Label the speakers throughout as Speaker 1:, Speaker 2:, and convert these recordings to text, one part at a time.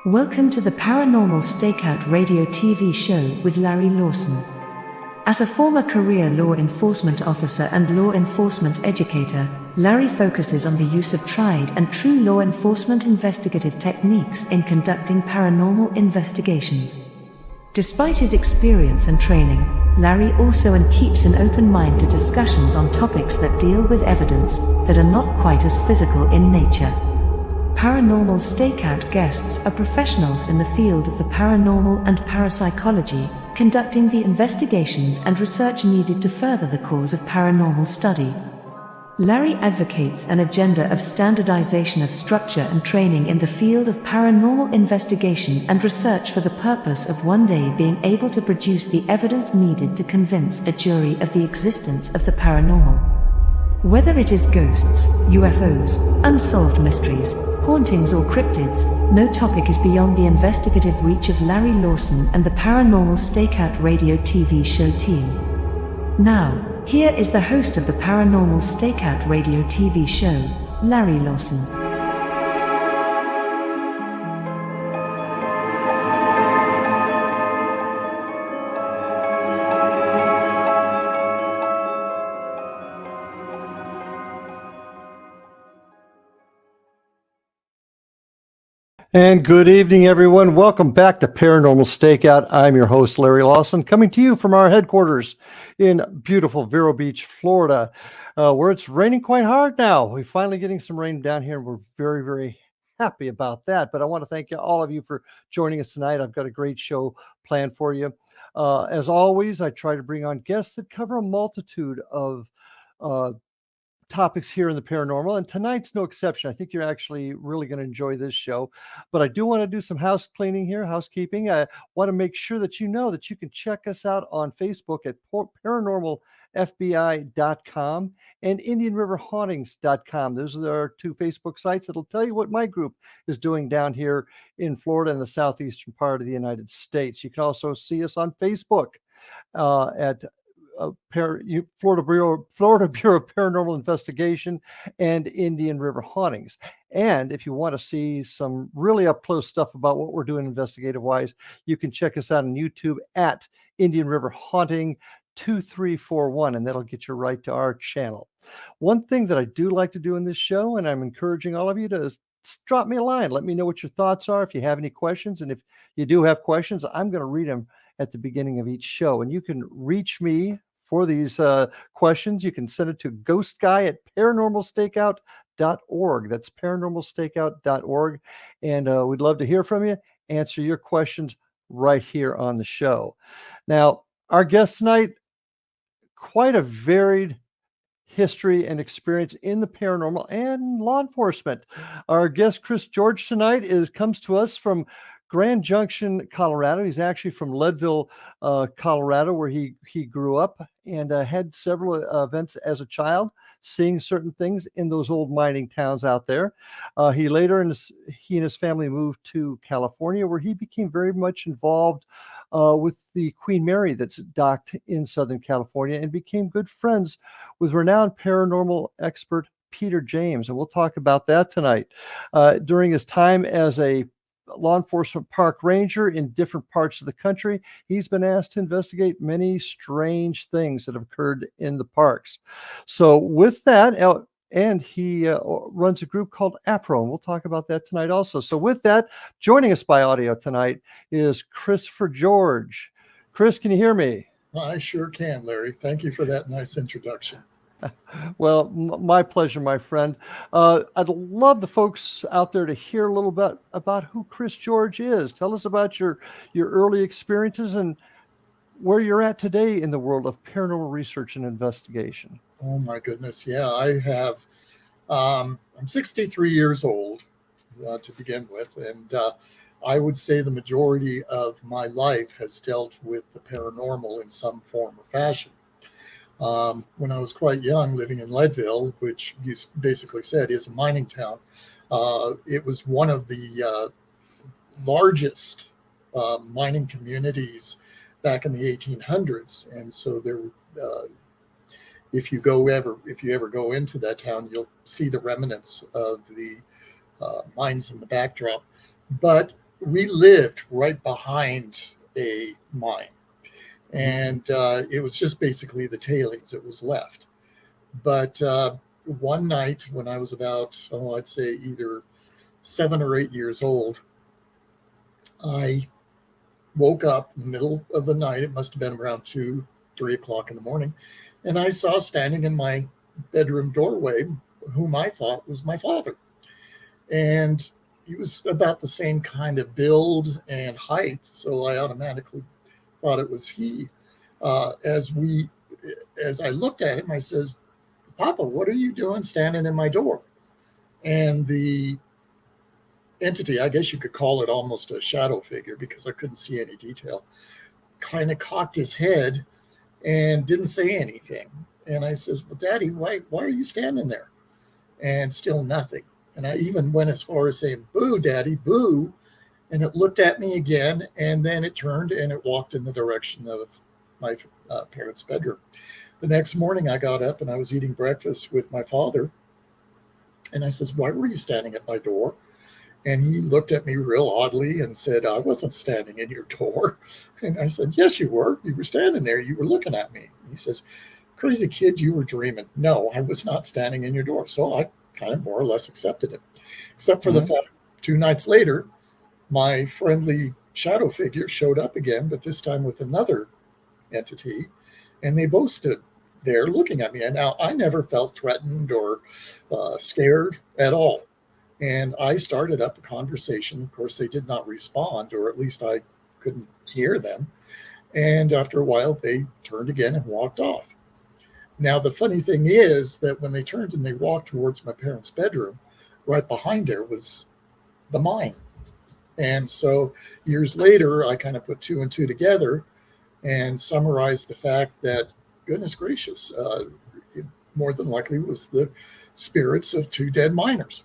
Speaker 1: Welcome to the Paranormal Stakeout radio TV show with Larry Lawson. As a former career law enforcement officer and law enforcement educator, Larry focuses on the use of tried and true law enforcement investigative techniques in conducting paranormal investigations. Despite his experience and training, Larry also keeps an open mind to discussions on topics that deal with evidence that are not quite as physical in nature. Paranormal Stakeout guests are professionals in the field of the paranormal and parapsychology, conducting the investigations and research needed to further the cause of paranormal study. Larry advocates an agenda of standardization of structure and training in the field of paranormal investigation and research for the purpose of one day being able to produce the evidence needed to convince a jury of the existence of the paranormal. Whether it is ghosts, UFOs, unsolved mysteries, hauntings or cryptids, no topic is beyond the investigative reach of Larry Lawson and the Paranormal Stakeout radio TV show team. Now, here is the host of the Paranormal Stakeout radio TV show, Larry Lawson.
Speaker 2: And good evening, everyone. Welcome back to Paranormal Stakeout. I'm your host, Larry Lawson, coming to you from our headquarters in beautiful Vero Beach, Florida, where it's raining quite hard now. We're finally getting some rain down here, and we're very, very happy about that. But I want to thank all of you for joining us tonight. I've got a great show planned for you. As always, I try to bring on guests that cover a multitude of topics here in the paranormal, and tonight's no exception. I think you're actually really going to enjoy this show, but I do want to do some housekeeping. I want to make sure that you know that you can check us out on Facebook at paranormalfbi.com and indianriverhauntings.com. Those are our two Facebook sites that'll tell you what my group is doing down here in Florida and the southeastern part of the United States. You can also see us on Facebook at Florida Bureau of Paranormal Investigation and Indian River Hauntings. And if you want to see some really up close stuff about what we're doing investigative wise, you can check us out on YouTube at Indian River Haunting 2341, and that'll get you right to our channel. One thing that I do like to do in this show, and I'm encouraging all of you to drop me a line. Let me know what your thoughts are if you have any questions. And if you do have questions, I'm going to read them at the beginning of each show. And you can reach me for these questions. You can send it to ghostguy@paranormalstakeout.org. That's paranormalstakeout.org. And we'd love to hear from you, answer your questions right here on the show. Now, our guest tonight, quite a varied history and experience in the paranormal and law enforcement. Our guest, Chris George, tonight comes to us from Grand Junction, Colorado. He's actually from Leadville, Colorado, where he grew up and had several events as a child, seeing certain things in those old mining towns out there. He and his family moved to California, where he became very much involved with the Queen Mary that's docked in Southern California, and became good friends with renowned paranormal expert Peter James. And we'll talk about that tonight. During his time as a law enforcement park ranger in different parts of the country, he's been asked to investigate many strange things that have occurred in the parks. So with that, and he runs a group called APRO, and we'll talk about that tonight also. So with that, joining us by audio tonight is Christopher George. Chris, can you hear me?
Speaker 3: I sure can, Larry. Thank you for that nice introduction.
Speaker 2: Well, my pleasure, my friend. I'd love the folks out there to hear a little bit about who Chris George is. Tell us about your early experiences and where you're at today in the world of paranormal research and investigation.
Speaker 3: Oh, my goodness. Yeah, I have. I'm 63 years old to begin with, and I would say the majority of my life has dealt with the paranormal in some form or fashion. When I was quite young, living in Leadville, which you basically said is a mining town, it was one of the largest mining communities back in the 1800s. And so there, if you ever go into that town, you'll see the remnants of the mines in the backdrop. But we lived right behind a mine,
Speaker 2: Mhm.
Speaker 3: and it was just basically the tailings that was left. But one night when I was about, oh, I'd say either 7 or 8 years old, I woke up in the middle of the night. It must have been around 2, 3 o'clock in the morning. And I saw standing in my bedroom doorway whom I thought was my father. And he was about the same kind of build and height. So I automatically thought it was he. Uh, as we, as I looked at him, I says, "Papa, what are you doing standing in my door?" And the entity, I guess you could call it almost a shadow figure because I couldn't see any detail, kind of cocked his head and didn't say anything. And I says, "Well, Daddy, why are you standing there?" And still nothing. And I even went as far as saying, "Boo, Daddy, boo." And it looked at me again, and then it turned and it walked in the direction of my parents' bedroom. The next morning, I got up and I was eating breakfast with my father. And I says, "Why were you standing at my door?" And he looked at me real oddly and said, "I wasn't standing in your door." And I said, "Yes, you were. You were standing there. You were looking at me." And he says, "Crazy kid, you were dreaming." No, I was not standing in your door. So I kind of more or less accepted it, except for the
Speaker 2: Mhm.
Speaker 3: fact 2 nights later, my friendly shadow figure showed up again, but this time with another entity. And they both stood there looking at me. And now I never felt threatened or scared at all. And I started up a conversation. Of course, they did not respond, or at least I couldn't hear them. And after a while, they turned again and walked off. Now, the funny thing is that when they turned and they walked towards my parents' bedroom, right behind there was the mine. And so years later, I kind of put two and two together and summarized the fact that, goodness gracious, it more than likely was the spirits of two dead miners.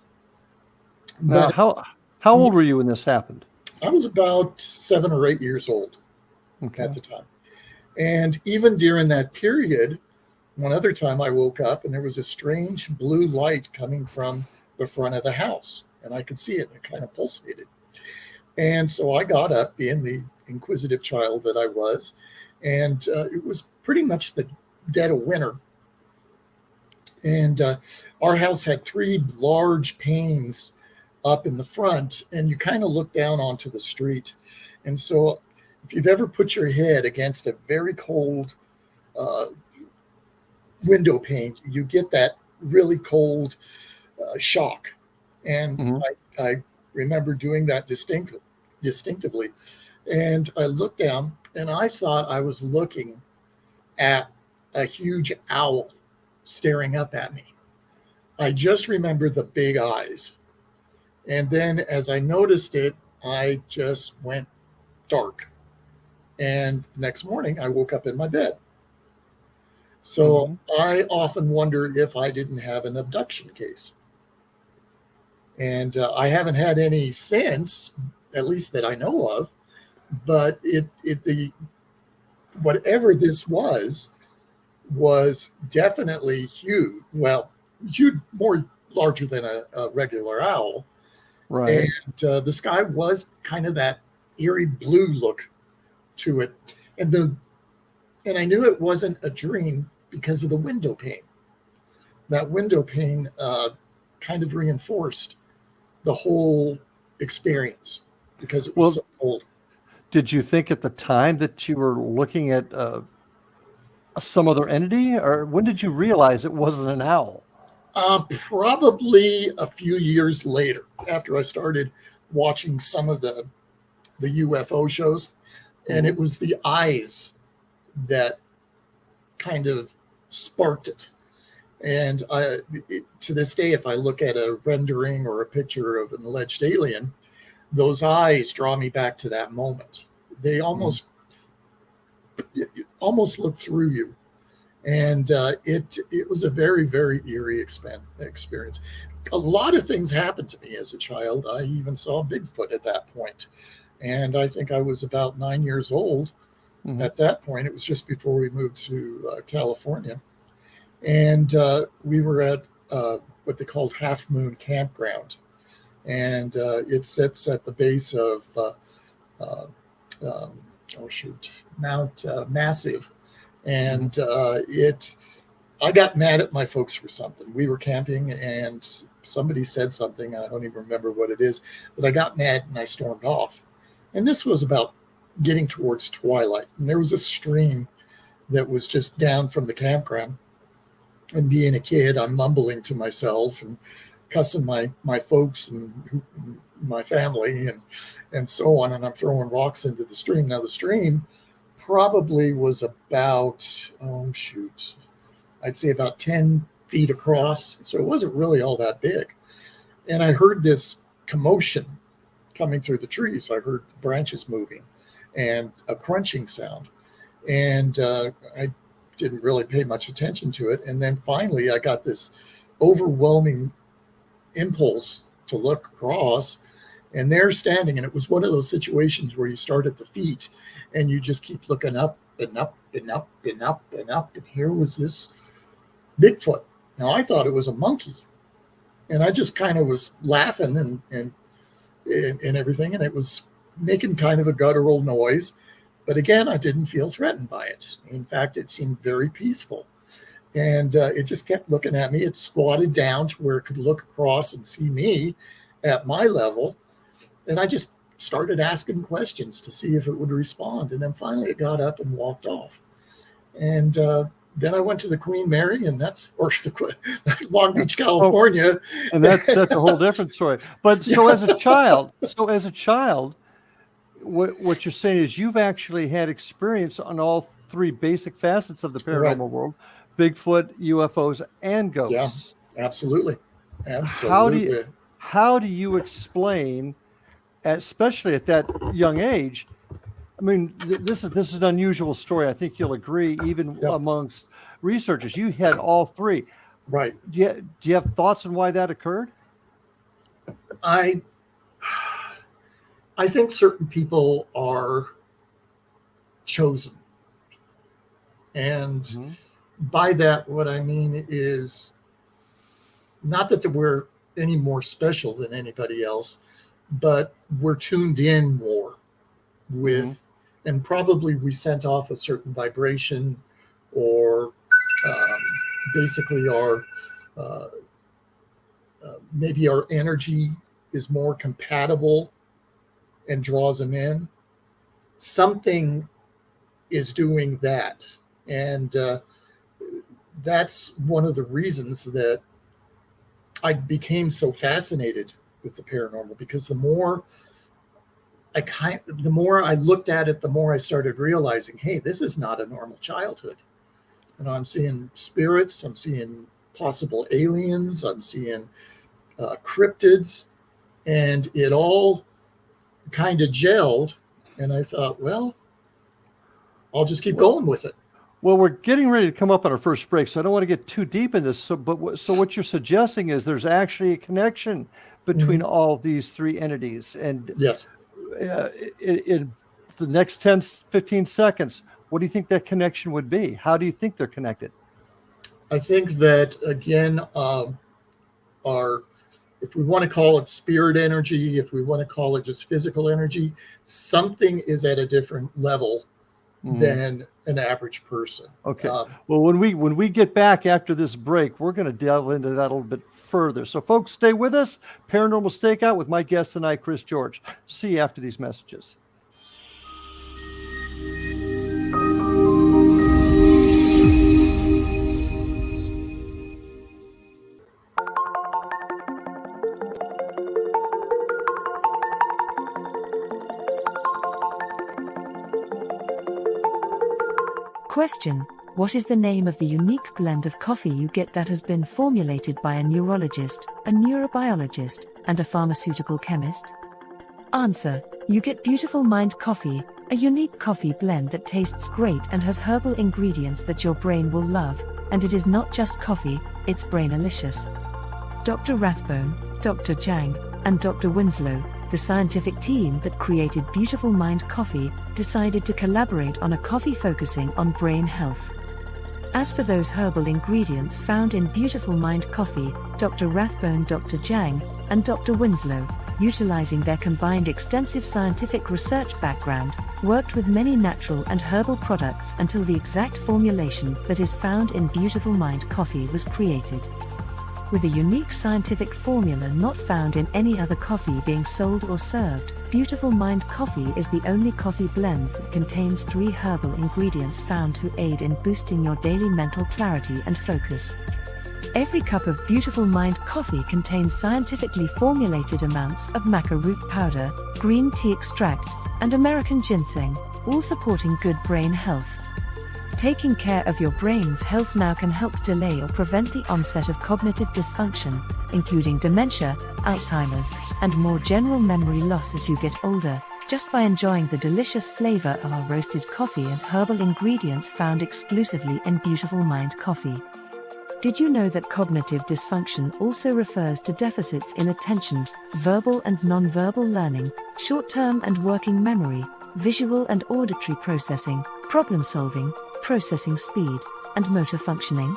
Speaker 2: Now,
Speaker 3: But
Speaker 2: how old were you when this happened?
Speaker 3: I was about 7 or 8 years old at
Speaker 2: Okay.
Speaker 3: the time. And even during that period, one other time I woke up and there was a strange blue light coming from the front of the house. And I could see it, and it kind of pulsated. And so I got up, being the inquisitive child that I was, and it was pretty much the dead of winter. And our house had three large panes up in the front, and you kind of look down onto the street. And so, if you've ever put your head against a very cold uh, window pane, you get that really cold shock. And
Speaker 2: Mhm.
Speaker 3: I remember doing that distinctively. And I looked down, and I thought I was looking at a huge owl staring up at me. I just remember the big eyes. And then as I noticed it, I just went dark. And the next morning, I woke up in my bed. So
Speaker 2: Mhm.
Speaker 3: I often wonder if I didn't have an abduction case. And I haven't had any since, at least that I know of. But the whatever this was definitely huge. Well, huge, more larger than a regular owl.
Speaker 2: Right.
Speaker 3: And the sky was kind of that eerie blue look to it. And the and I knew it wasn't a dream because of the window pane. That window pane kind of reinforced the whole experience because it was
Speaker 2: Well,
Speaker 3: so cold.
Speaker 2: did you think at the time that you were looking at some other entity, or when did you realize it wasn't an owl?
Speaker 3: Probably a few years later, after I started watching some of the UFO shows, and it
Speaker 2: Mhm.
Speaker 3: was the eyes that kind of sparked it. And to this day, if I look at a rendering or a picture of an alleged alien, those eyes draw me back to that moment. They
Speaker 2: Mhm.
Speaker 3: almost look through you, and it was a very very eerie experience. A lot of things happened to me as a child. I even saw Bigfoot at that point, and I think I was about 9 years old
Speaker 2: Mhm.
Speaker 3: at that point. It was just before we moved to California, and we were at what they called Half Moon Campground. and it sits at the base of Mount Massive, and I got mad at my folks for something. We were camping and somebody said something. I don't even remember what it is, but I got mad and I stormed off. And this was about getting towards twilight. And there was a stream that was just down from the campground. And being a kid, I'm mumbling to myself and cussing my folks and my family and so on. And I'm throwing rocks into the stream. Now the stream probably was about, I'd say about 10 feet across. So it wasn't really all that big. And I heard this commotion coming through the trees. I heard the branches moving and a crunching sound. And I didn't really pay much attention to it. And then finally I got this overwhelming impulse to look across, and they're standing. And it was one of those situations where you start at the feet and you just keep looking up and up and up and up and up. And here was this Bigfoot. Now I thought it was a monkey, and I just kind of was laughing and everything, and it was making kind of a guttural noise. But again, I didn't feel threatened by it. In fact, it seemed very peaceful, and it just kept looking at me. It squatted down to where it could look across and see me at my level, and I just started asking questions to see if it would respond. And then finally it got up and walked off. And then I went to the Queen Mary, and the Long Beach, California.
Speaker 2: And that's a whole different story. But so as a child, what you're saying is you've actually had experience on all three basic facets of the paranormal world: Bigfoot, UFOs, and ghosts.
Speaker 3: Yeah, absolutely. Absolutely.
Speaker 2: How do you explain, especially at that young age? I mean, this is an unusual story. I think you'll agree, even amongst researchers. You had all three.
Speaker 3: Right.
Speaker 2: Do you have thoughts on why that occurred?
Speaker 3: I think certain people are chosen. And by that, what I mean is not that we're any more special than anybody else, but we're tuned in more with, and probably we sent off a certain vibration, or basically our maybe our energy is more compatible and draws them in. Something is doing that. And that's one of the reasons that I became so fascinated with the paranormal, because the more I looked at it, the more I started realizing, hey, this is not a normal childhood. You know, I'm seeing spirits, I'm seeing possible aliens, I'm seeing cryptids, and it all kind of gelled. And I thought, well, I'll just keep going with it.
Speaker 2: Well, we're getting ready to come up on our first break, so I don't want to get too deep in this. So what you're suggesting is there's actually a connection between all these three entities. And
Speaker 3: yes,
Speaker 2: in the next 10, 15 seconds, what do you think that connection would be? How do you think they're connected?
Speaker 3: I think that, again, if we want to call it spirit energy, if we want to call it just physical energy, something is at a different level than an average person.
Speaker 2: Okay. Well, when we get back after this break, we're going to delve into that a little bit further. So folks, stay with us. Paranormal Stakeout with my guest tonight, Chris George. See you after these messages.
Speaker 1: Question: what is the name of the unique blend of coffee you get that has been formulated by a neurologist, a neurobiologist, and a pharmaceutical chemist? Answer: you get Beautiful Mind Coffee, a unique coffee blend that tastes great and has herbal ingredients that your brain will love, and it is not just coffee, it's brainalicious. Dr. Rathbone, Dr. Jang, and Dr. Winslow, the scientific team that created Beautiful Mind Coffee, decided to collaborate on a coffee focusing on brain health. As for those herbal ingredients found in Beautiful Mind Coffee, Dr. Rathbone, Dr. Jang, and Dr. Winslow, utilizing their combined extensive scientific research background, worked with many natural and herbal products until the exact formulation that is found in Beautiful Mind coffee was created. With a unique scientific formula not found in any other coffee being sold or served, Beautiful Mind coffee is the only coffee blend that contains 3 herbal ingredients found to aid in boosting your daily mental clarity and focus. Every cup of Beautiful Mind coffee contains scientifically formulated amounts of maca root powder, green tea extract, and American ginseng, all supporting good brain health. Taking care of your brain's health now can help delay or prevent the onset of cognitive dysfunction, including dementia, Alzheimer's, and more general memory loss as you get older, just by enjoying the delicious flavor of our roasted coffee and herbal ingredients found exclusively in Beautiful Mind coffee. Did you know that cognitive dysfunction also refers to deficits in attention, verbal and nonverbal learning, short-term and working memory, visual and auditory processing, problem-solving, processing speed, and motor functioning?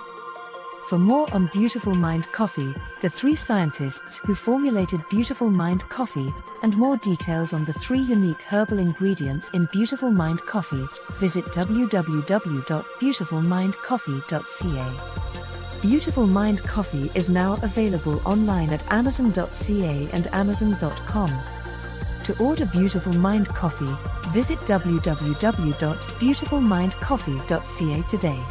Speaker 1: For more on Beautiful Mind coffee, the 3 scientists who formulated Beautiful Mind coffee, and more details on the 3 unique herbal ingredients in Beautiful Mind coffee, visit www.beautifulmindcoffee.ca. Beautiful Mind coffee is now available online at amazon.ca and amazon.com. To order Beautiful Mind coffee, visit www.beautifulmindcoffee.ca today.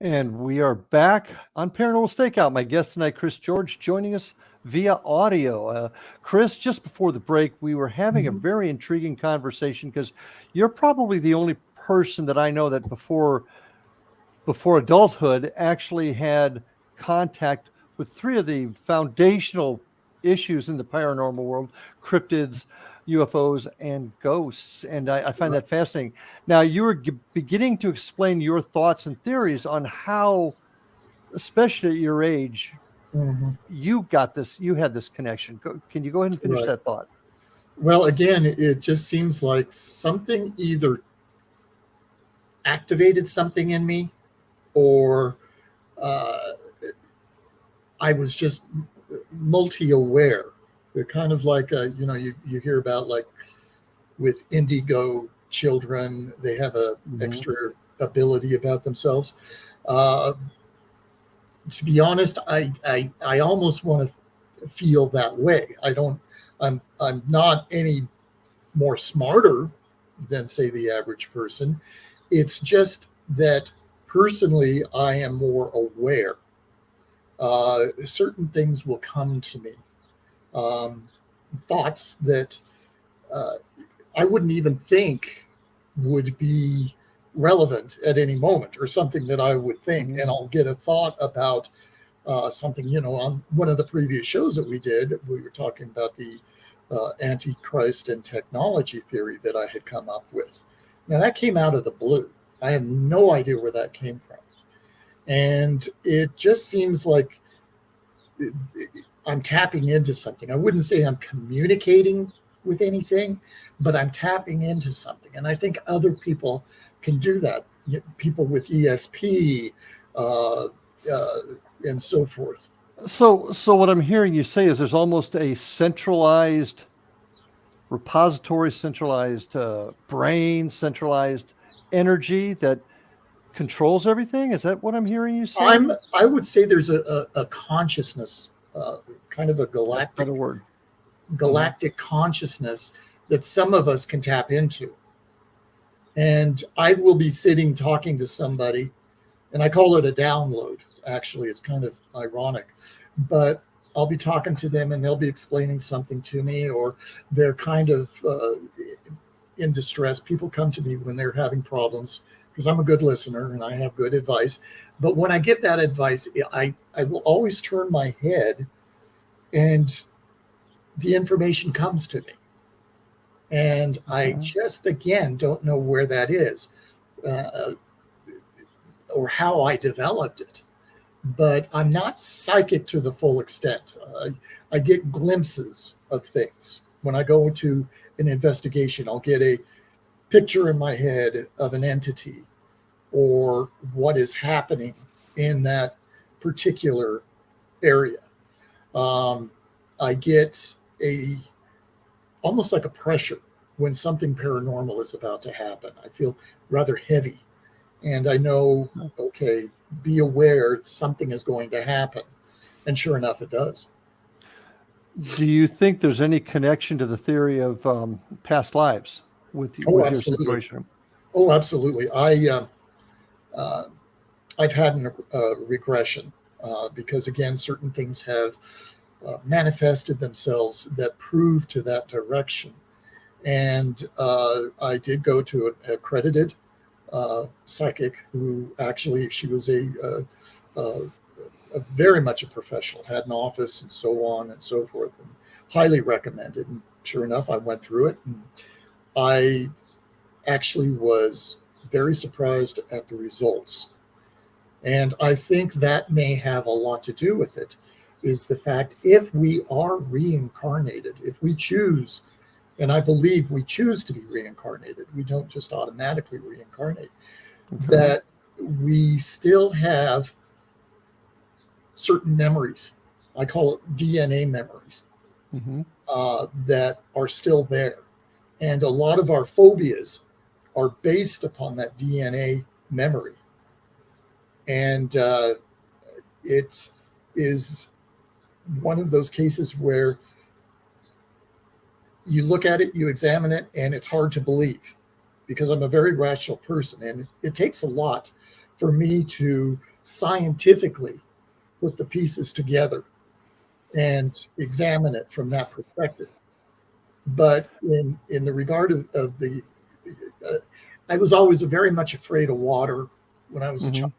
Speaker 2: And we are back on Paranormal Stakeout. My guest tonight, Chris George, joining us via audio. Chris, just before the break, we were having a very intriguing conversation because you're probably the only person that I know that before adulthood actually had contact with 3 of the foundational issues in the paranormal world: cryptids, UFOs, and ghosts. And I find that fascinating. Now, you were beginning to explain your thoughts and theories on how, especially at your age, you had this connection. Can you go ahead and finish that thought?
Speaker 3: Well, again, it just seems like something either activated something in me, or I was just multi-aware. They're kind of like, you hear about, like, with indigo children, they have a extra ability about themselves. To be honest, I almost want to feel that way. I'm not any more smarter than, say, the average person. It's just that personally, I am more aware. Certain things will come to me. Thoughts that I wouldn't even think would be relevant at any moment, or something that I would think, and I'll get a thought about something. On one of the previous shows that we did, we were talking about the Antichrist and technology theory that I had come up with. Now, that came out of the blue. I have no idea where that came from. And it just seems like I'm tapping into something. I wouldn't say I'm communicating with anything, but I'm tapping into something. And I think other people can do that. People with ESP and so forth.
Speaker 2: So what I'm hearing you say is there's almost a centralized repository, centralized brain, centralized energy that controls everything. Is that what I'm hearing you say?
Speaker 3: I would say there's a consciousness, kind of a galactic consciousness that some of us can tap into. And I will be sitting talking to somebody, and I call it a download. Actually, it's kind of ironic, but I'll be talking to them and they'll be explaining something to me, or they're kind of in distress. People come to me when they're having problems because I'm a good listener and I have good advice. But when I give that advice, I will always turn my head and the information comes to me. And I just, again, don't know where that is uh, or how I developed it. But I'm not psychic to the full extent. I get glimpses of things. When I go into an investigation, I'll get a picture in my head of an entity or what is happening in that particular area. I get almost like a pressure when something paranormal is about to happen. I feel rather heavy, and I know, okay, be aware something is going to happen. And sure enough, it does.
Speaker 2: Do you think there's any connection to the theory of past lives with
Speaker 3: Oh,
Speaker 2: your
Speaker 3: absolutely.
Speaker 2: situation?
Speaker 3: Oh, absolutely. Uh, I've had a regression because, again, certain things have manifested themselves that prove to that direction. And I did go to an accredited psychic who actually, she was a very much a professional, had an office and so on and so forth, and highly recommended. And sure enough, I went through it, and I actually was very surprised at the results. And I think that may have a lot to do with it, is the fact if we are reincarnated, if we choose, and I believe we choose to be reincarnated, we don't just automatically reincarnate, that we still have certain memories. I call it DNA memories that are still there. And a lot of our phobias are based upon that DNA memory. And it is one of those cases where you look at it, you examine it, and it's hard to believe because I'm a very rational person. And it takes a lot for me to scientifically put the pieces together and examine it from that perspective. But in the regard of the, uh, I was always very much afraid of water when I was a child.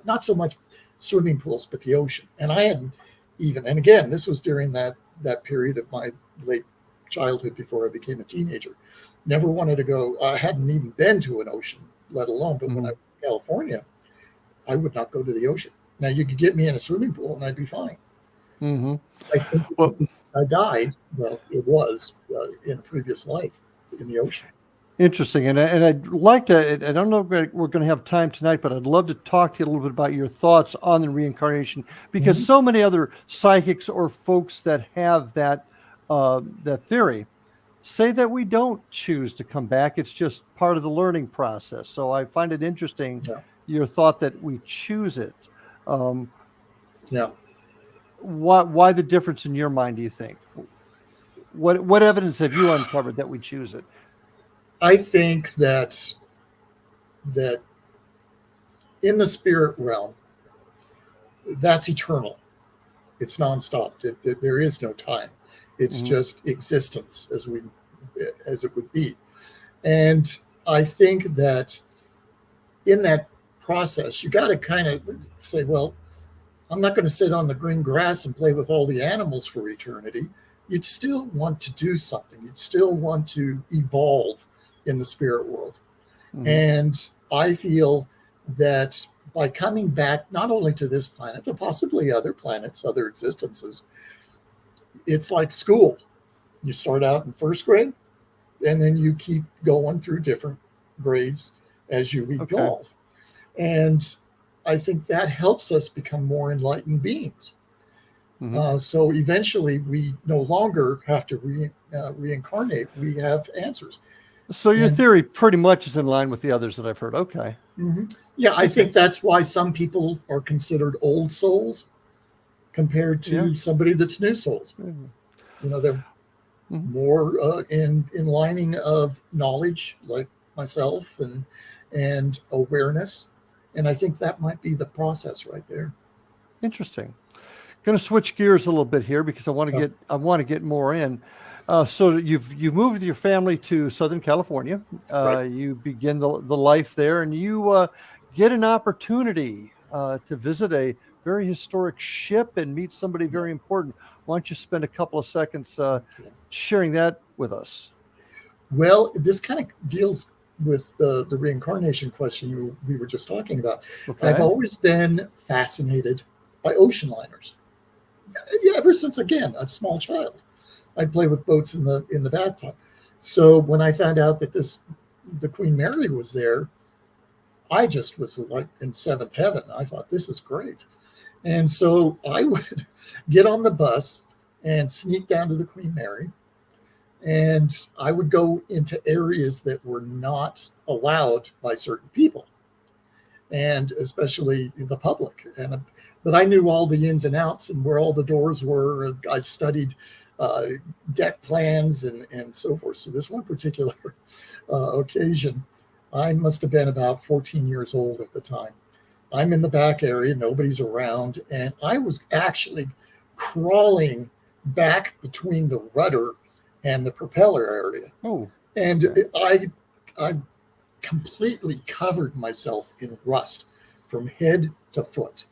Speaker 3: Not so much swimming pools, but the ocean. And I hadn't even, and again, this was during that period of my late childhood before I became a teenager. Never wanted to go. I hadn't even been to an ocean, let alone. But when I was in California, I would not go to the ocean. Now you could get me in a swimming pool and I'd be fine. I think
Speaker 2: Well,
Speaker 3: I died. Well, it was in a previous life in the ocean.
Speaker 2: interesting. And I'd like to, I don't know if we're going to have time tonight, but I'd love to talk to you a little bit about your thoughts on the reincarnation, because so many other psychics or folks that have that theory say that we don't choose to come back. It's just part of the learning process. So I find it interesting, your thought that we choose it.
Speaker 3: Yeah.
Speaker 2: Why the difference in your mind, do you think? What evidence have you uncovered that we choose it?
Speaker 3: I think that in the spirit realm, that's eternal. It's nonstop. There is no time. It's just existence as it would be. And I think that in that process, you got to kind of say, well, I'm not going to sit on the green grass and play with all the animals for eternity. You'd still want to do something. You'd still want to evolve in the spirit world. And I feel that by coming back, not only to this planet, but possibly other planets, other existences, it's like school. You start out in first grade, and then you keep going through different grades as you evolve. And I think that helps us become more enlightened beings. So eventually we no longer have to reincarnate. We have answers.
Speaker 2: So your theory pretty much is in line with the others that I've heard. Okay.
Speaker 3: Yeah, I think that's why some people are considered old souls compared to somebody that's new souls. You know, they're more in lining of knowledge, like myself, and awareness. And I think that might be the process right there.
Speaker 2: Interesting. Going to switch gears a little bit here because I want to get more in. So you've moved with your family to Southern California.
Speaker 3: Right.
Speaker 2: You begin the life there, and you get an opportunity to visit a very historic ship and meet somebody
Speaker 3: Yeah.
Speaker 2: very important. Why don't you spend a couple of seconds
Speaker 3: Okay.
Speaker 2: sharing that with us?
Speaker 3: Well, this kind of deals with the reincarnation question we were just talking about. I've
Speaker 2: Okay.
Speaker 3: always been fascinated by ocean liners. Yeah, ever since, again, a small child. I'd play with boats in the bathtub. So when I found out that the Queen Mary was there, I just was like in seventh heaven. I thought, this is great. And so I would get on the bus and sneak down to the Queen Mary, and I would go into areas that were not allowed by certain people, and especially the public. But I knew all the ins and outs and where all the doors were. I studied uh, deck plans and so forth. So this one particular occasion, I must have been about 14 years old at the time. I'm in the back area, nobody's around, and I was actually crawling back between the rudder and the propeller area.
Speaker 2: Oh,
Speaker 3: And
Speaker 2: okay.
Speaker 3: I completely covered myself in rust from head to foot.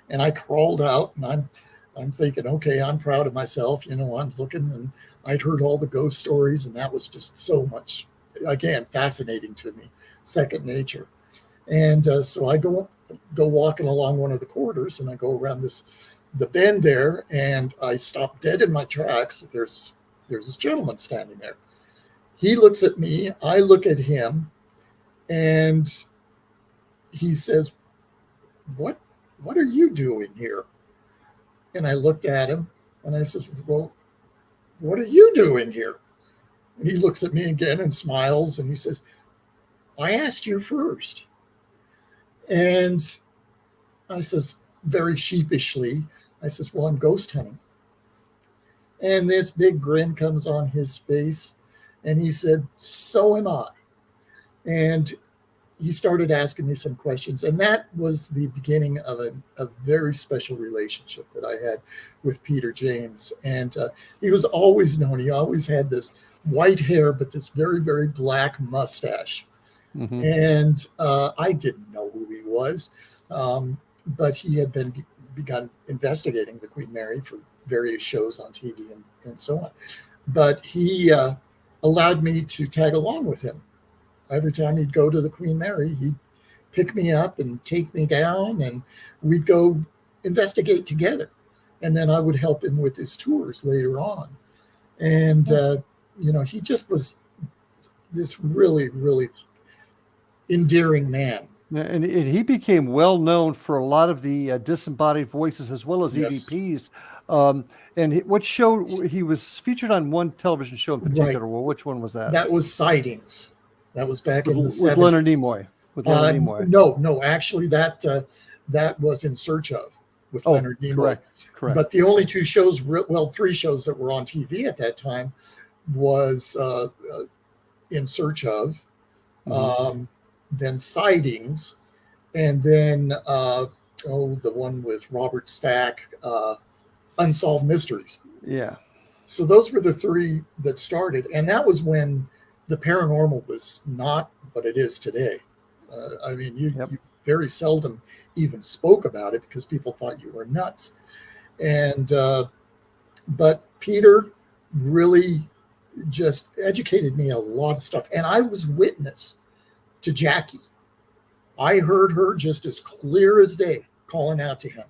Speaker 3: And I crawled out, and I'm thinking, okay, I'm proud of myself. I'm looking, and I'd heard all the ghost stories, and that was just so much, again, fascinating to me, second nature. And so I go walking along one of the corridors, and I go around the bend there, and I stop dead in my tracks. There's this gentleman standing there. He looks at me, I look at him, and he says, "What what are you doing here?" And I looked at him, and I says, "Well, what are you doing here?" And he looks at me again and smiles, and he says, "I asked you first." And I says, very sheepishly, I says, "Well, I'm ghost hunting." And this big grin comes on his face, and he said, "So am I." And he started asking me some questions, and that was the beginning of a very special relationship that I had with Peter James. And he was always known. He always had this white hair, but this very, very black mustache.
Speaker 2: Hmm.
Speaker 3: And I didn't know who he was, but he had begun investigating the Queen Mary for various shows on TV and so on. But he allowed me to tag along with him. Every time he'd go to the Queen Mary, he'd pick me up and take me down, and we'd go investigate together. And then I would help him with his tours later on. And, he just was this really, really endearing man.
Speaker 2: Yeah, and he became well known for a lot of the disembodied voices as well as
Speaker 3: Yes,
Speaker 2: EVPs. And what show he was featured on one television show in
Speaker 3: right.
Speaker 2: particular? Well, which one was that?
Speaker 3: That was sightings. That was back in the
Speaker 2: With Leonard
Speaker 3: 70s.
Speaker 2: Nimoy. With Leonard Nimoy.
Speaker 3: No, no, actually, that was In Search Of with
Speaker 2: Oh,
Speaker 3: Leonard Nimoy.
Speaker 2: correct.
Speaker 3: But the only two shows, well, three shows that were on TV at that time was In Search Of,
Speaker 2: Hmm.
Speaker 3: um, then Sightings, and then the one with Robert Stack, Unsolved Mysteries.
Speaker 2: Yeah.
Speaker 3: So those were the three that started, and that was when the paranormal was not what it is today. I mean,
Speaker 2: Yep.
Speaker 3: you very seldom even spoke about it because people thought you were nuts. And but Peter really just educated me a lot of stuff, and I was witness to Jackie. I heard her just as clear as day calling out to him.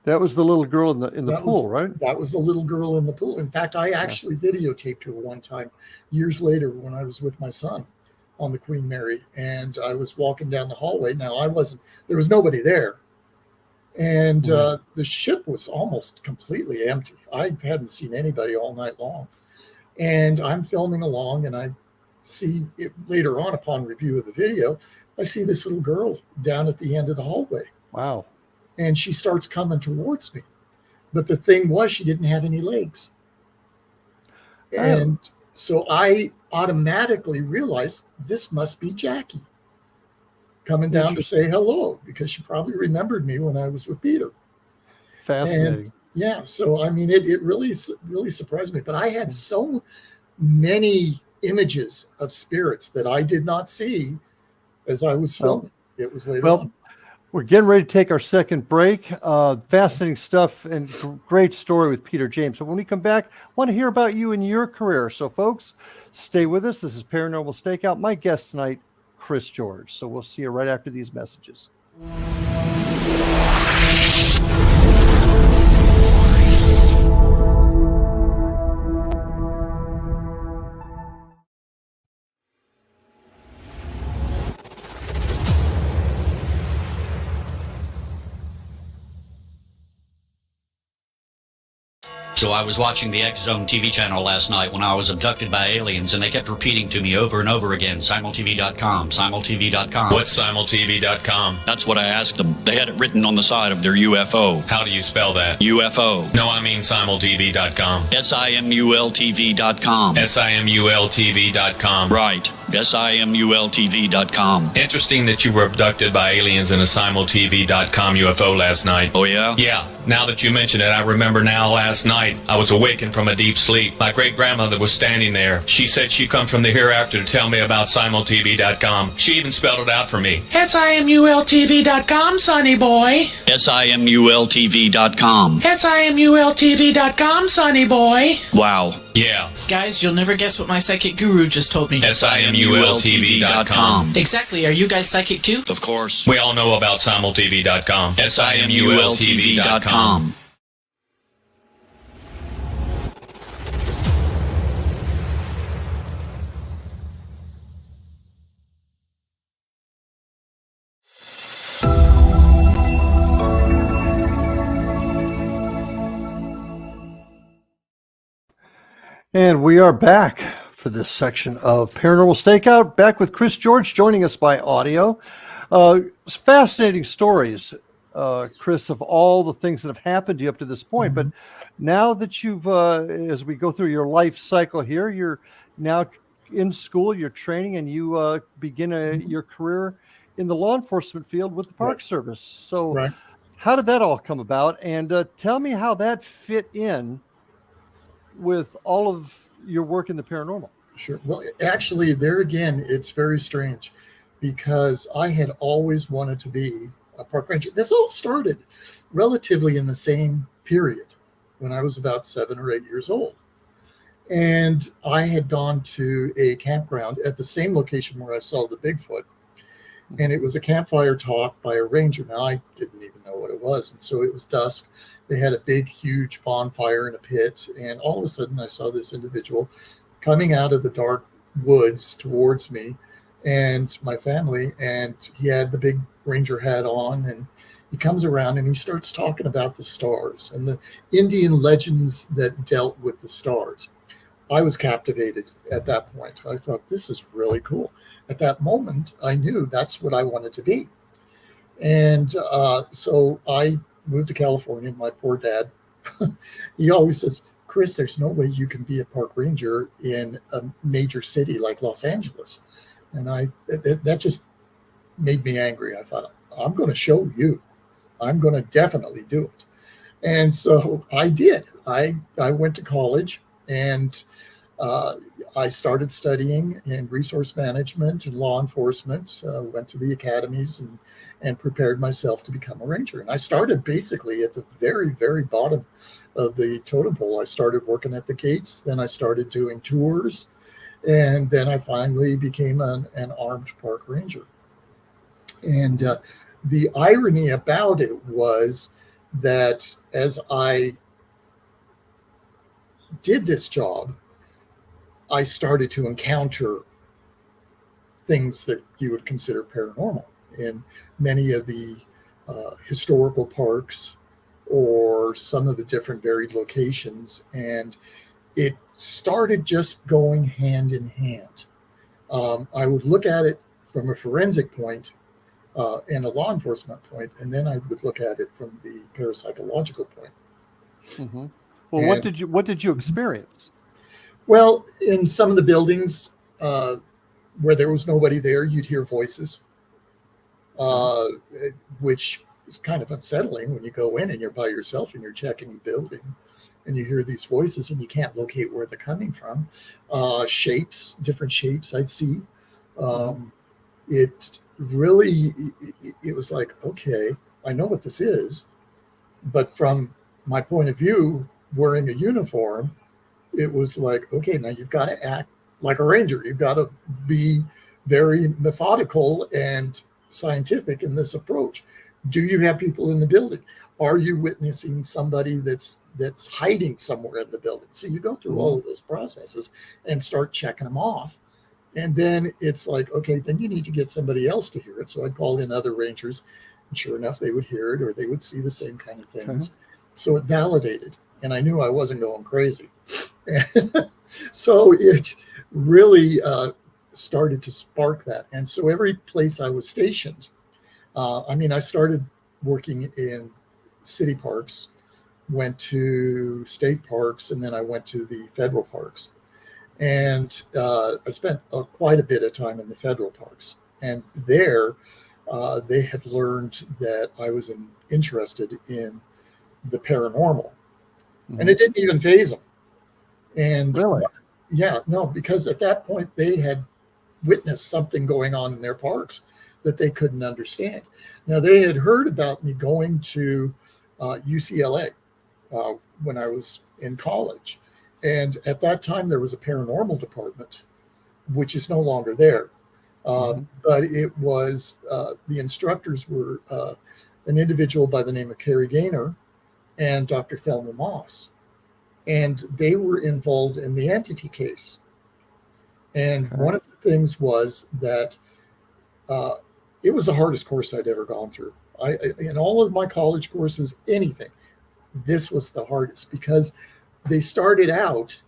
Speaker 2: That was the little girl in the
Speaker 3: That
Speaker 2: pool,
Speaker 3: was
Speaker 2: right?
Speaker 3: that was the little girl in the pool. In fact, I
Speaker 2: Yeah.
Speaker 3: actually videotaped her one time years later when I was with my son on the Queen Mary, and I was walking down the hallway. Now there was nobody there, and
Speaker 2: Mhm.
Speaker 3: the ship was almost completely empty. I hadn't seen anybody all night long, and I'm filming along, and I see it later on upon review of the video. I see this little girl down at the end of the hallway,
Speaker 2: Wow.
Speaker 3: and she starts coming towards me. But the thing was, she didn't have any legs.
Speaker 2: Oh,
Speaker 3: And so I automatically realized this must be Jackie coming down to say
Speaker 2: interesting.
Speaker 3: hello because she probably remembered me when I was with Peter. And
Speaker 2: Fascinating.
Speaker 3: yeah, so I mean, it really, really surprised me. But I had many images of spirits that I did not see as I was filming. It was later on.
Speaker 2: We're getting ready to take our second break. Fascinating stuff and great story with Peter James. So when we come back, I want to hear about you and your career. So folks, stay with us. This is Paranormal Stakeout. My guest tonight, Chris George. So we'll see you right after these messages.
Speaker 4: So I was watching the X Zone TV channel last night when I was abducted by aliens, and they kept repeating to me over and over again, simultv.com, simultv.com.
Speaker 5: What's simultv.com?
Speaker 4: That's what I asked them. They had it written on the side of their UFO.
Speaker 5: How do you spell that?
Speaker 4: UFO.
Speaker 5: No, I mean simultv.com.
Speaker 4: simultv.com.
Speaker 5: simultv.com.
Speaker 4: Right. simultv.com.
Speaker 5: Interesting that you were abducted by aliens in a simultv.com UFO last night.
Speaker 4: Oh, yeah?
Speaker 5: Yeah. Now that you mention it, I remember now last night I was awakened from a deep sleep. My great-grandmother was standing there. She said she'd come from the hereafter to tell me about simultv.com. She even spelled it out for me.
Speaker 6: simultv.com, sonny boy.
Speaker 4: simultv.com.
Speaker 6: simultv.com, sonny boy.
Speaker 4: Wow.
Speaker 5: Yeah.
Speaker 6: Guys, you'll never guess what my psychic guru just told me.
Speaker 5: simultv.com.
Speaker 6: Exactly. Are you guys psychic too?
Speaker 4: Of course.
Speaker 5: We all know about simultv.com. simultv.com.
Speaker 2: And we are back for this section of Paranormal Stakeout, back with Chris George joining us by audio. Fascinating stories, Chris, of all the things that have happened to you up to this point. But now that you've, as we go through your life cycle here, you're now in school, you're training, and you begin your career in the law enforcement field with the Park Service. So how did that all come about? And tell me how that fit in with all of your work in the paranormal.
Speaker 3: Sure. Well, actually, there again, it's very strange because I had always wanted to be a park ranger. This all started relatively in the same period when I was about 7 or 8 years old. And I had gone to a campground at the same location where I saw the Bigfoot. And it was a campfire talk by a ranger. Now, I didn't even know what it was. And so it was dusk. They had a big, huge bonfire in a pit. And all of a sudden, I saw this individual coming out of the dark woods towards me and my family. And he had the big ranger hat on. And he comes around and he starts talking about the stars and the Indian legends that dealt with the stars. I was captivated at that point. I thought, this is really cool. At that moment, I knew that's what I wanted to be. And so I moved to California. My poor dad, he always says, Chris, there's no way you can be a park ranger in a major city like Los Angeles. And that just made me angry. I thought, I'm going to show you. I'm going to definitely do it. And so I did. I went to college and I started studying in resource management and law enforcement, went to the academies and prepared myself to become a ranger. And I started basically at the very, very bottom of the totem pole. I started working at the gates, then I started doing tours, and then I finally became an armed park ranger. And the irony about it was that as I did this job, I started to encounter things that you would consider paranormal in many of the historical parks or some of the different varied locations. And it started just going hand in hand. I would look at it from a forensic point and a law enforcement point, and then I would look at it from the parapsychological point.
Speaker 2: Mm-hmm. Well, what did you experience?
Speaker 3: Well, in some of the buildings where there was nobody there, you'd hear voices, which is kind of unsettling when you go in and you're by yourself and you're checking the building. and you hear these voices and you can't locate where they're coming from. Shapes, different shapes I'd see. It really, it was like, okay, I know what this is, but from my point of view, wearing a uniform, it was like, okay, now you've got to act like a ranger. You've got to be very methodical and scientific in this approach. Do you have people in the building? Are you witnessing somebody that's hiding somewhere in the building? So you go through all of those processes and start checking them off. And then it's like, okay, then you need to get somebody else to hear it. So I'd call in other rangers, and sure enough, they would hear it or they would see the same kind of things. So it validated, and I knew I wasn't going crazy. So it really started to spark that. And so every place I was stationed, I started working in city parks, went to state parks, and then I went to the federal parks. And I spent quite a bit of time in the federal parks. And there, they had learned that I was interested in the paranormal. And it didn't even faze them. And
Speaker 2: Really?
Speaker 3: Yeah, no, because at that point they had witnessed something going on in their parks that they couldn't understand. Now, they had heard about me going to UCLA when I was in college. And at that time, there was a paranormal department, which is no longer there. But it was, the instructors were an individual by the name of Carrie Gaynor and Dr. Thelma Moss. And they were involved in the entity case. And one of the things was that it was the hardest course I'd ever gone through. In all of my college courses, anything, this was the hardest because they started out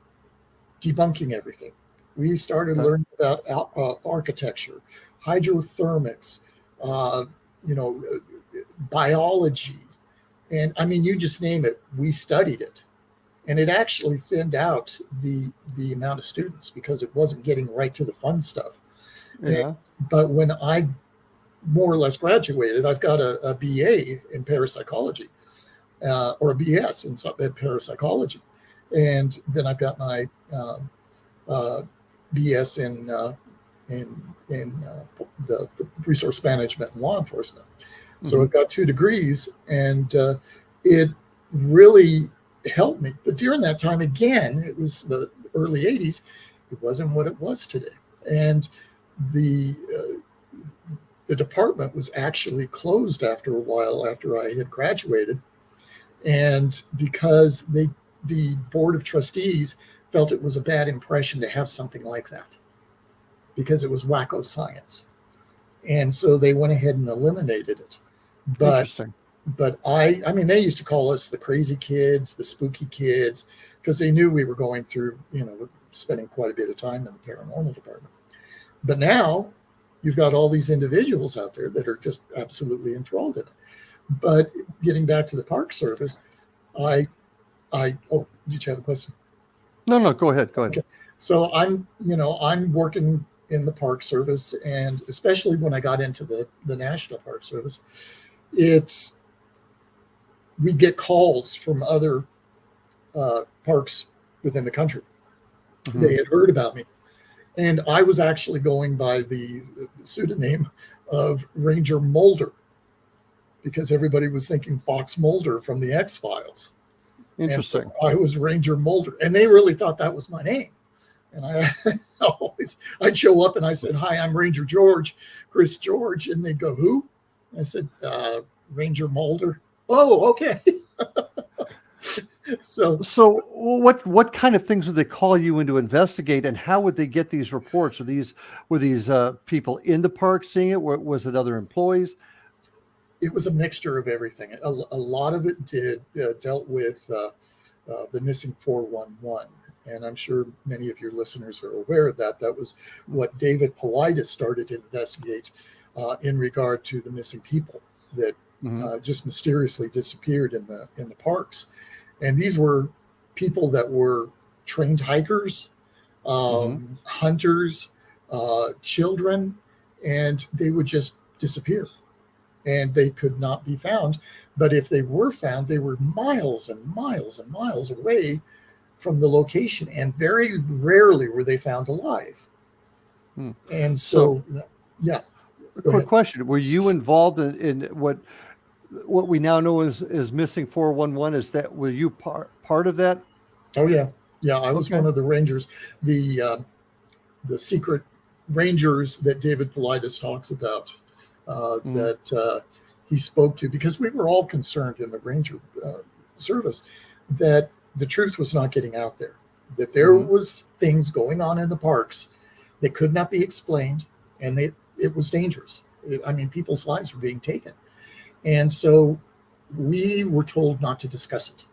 Speaker 3: debunking everything. We started learning about architecture, hydrothermics, biology. And I mean, you just name it, we studied it. And it actually thinned out the amount of students because it wasn't getting right to the fun stuff. But when I more or less graduated, I've got a BA in parapsychology, or a BS in parapsychology. And then I've got my BS in the resource management and law enforcement. So I've got 2 degrees, and it really helped me. But during that time, again, it was the early 80s. It wasn't what it was today. And the department was actually closed after a while after I had graduated. And because the board of trustees felt it was a bad impression to have something like that because it was wacko science. And so they went ahead and eliminated it. But
Speaker 2: Interesting.
Speaker 3: But I mean, they used to call us the crazy kids, the spooky kids, because they knew we were going through, spending quite a bit of time in the paranormal department. But now you've got all these individuals out there that are just absolutely enthralled in it. But getting back to the Park Service, did you have a question?
Speaker 2: No, go ahead.
Speaker 3: Okay. So I'm working in the Park Service, and especially when I got into the National Park Service, we get calls from other parks within the country. They had heard about me. And I was actually going by the pseudonym of Ranger Mulder because everybody was thinking Fox Mulder from the X-Files.
Speaker 2: Interesting.
Speaker 3: And so I was Ranger Mulder. And they really thought that was my name. And I'd show up and I said, "Hi, I'm Ranger George, Chris George." And they'd go, "Who?" I said, "Ranger Mulder." "Oh, okay." So
Speaker 2: what kind of things would they call you in to investigate, and how would they get these reports? Were these people in the park seeing it? Was it other employees?
Speaker 3: It was a mixture of everything. A lot of it dealt with the missing 411. And I'm sure many of your listeners are aware of that. That was what David Paulides started to investigate in regard to the missing people that just mysteriously disappeared in the parks. And these were people that were trained hikers, hunters, children, and they would just disappear. and they could not be found. But if they were found, they were miles and miles and miles away from the location, and very rarely were they found alive. And so yeah.
Speaker 2: A quick question: were you involved in what we now know is missing 411? Were you part of that?
Speaker 3: Oh yeah, I was one of the rangers, the secret rangers that David Paulides talks about, that he spoke to, because we were all concerned in the ranger service that the truth was not getting out there, that there was things going on in the parks that could not be explained, and it was dangerous. People's lives were being taken. And so we were told not to discuss it.